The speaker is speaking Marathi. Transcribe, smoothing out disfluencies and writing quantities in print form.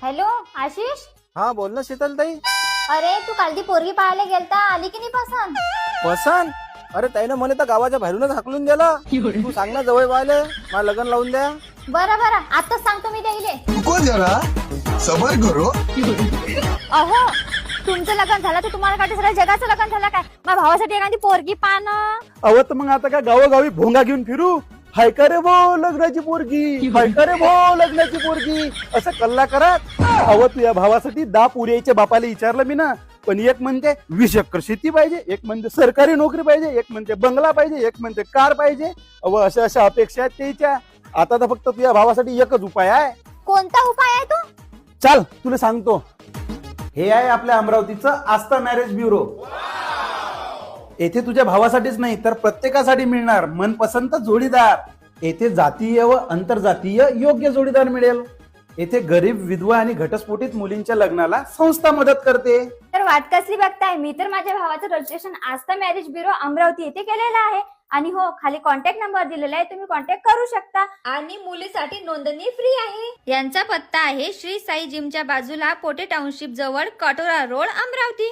हॅलो आशिष. हा बोल ना शीतलताई. अरे तू काल ती पोरगी पाहायला गेलता, आली की नाही पसंत? पसंत? अरे त्यानं मला तर गावाच्या बाहेरूनच हाकलून दिला. तू सांग ना जवळ पाहिले मला लग्न लावून द्या. बरं बरं आताच सांगतो मी त्याईले. रुको जरा सबर करो. अहो तुमचं लग्न झालं तर तुम्हाला काय सगळ्या जगाचं लग्न झालं काय? माझ्या भावासाठी एखादी पोरगी पाहणं. अव तर मग आता काय गावोगावी भोंगा घेऊन फिरू? हाय का रे भो लग्नाची पोरगी, हाय का रे भो लग्नाची पोरगी असं कल्ला करत. अव तुझ्या भावासाठी 10 पुऱ्याच्या बापाला विचारलं मी ना, पण एक म्हणते 20 एकर शेती पाहिजे, एक म्हणते सरकारी नोकरी पाहिजे, एक म्हणते बंगला पाहिजे, एक म्हणते कार पाहिजे. अव अशा अशा अपेक्षा आहेत त्याच्या. आता तर फक्त तुझ्या भावासाठी एकच उपाय आहे. कोणता उपाय आहे तो? चाल तुला सांगतो. हे आहे आपल्या अमरावतीचं आस्था मॅरेज ब्युरो. येथे तुझ्या भावासाठीच नाही तर प्रत्येकासाठी मिळणार मनपसंत जोडीदार. येथे जातीय व आंतरजातीय योग्य जोडीदार मिळेल. येथे गरीब विधवा आणि घटस्फोटित मुलींच्या लग्नाला संस्था मदत करते. तर वाट कसली बघताय? मी तर माझ्या भावाचं रजिस्ट्रेशन आस्था मॅरेज ब्युरो अमरावती येथे केलेलं आहे. आणि हो खाली कॉन्टॅक्ट नंबर दिलेला आहे, तुम्ही कॉन्टॅक्ट करू शकता. आणि मुलीसाठी नोंदणी फ्री आहे. यांचा पत्ता आहे श्री साई जिमच्या बाजूला पोटे टाउनशिप जवळ कटोरा रोड अमरावती.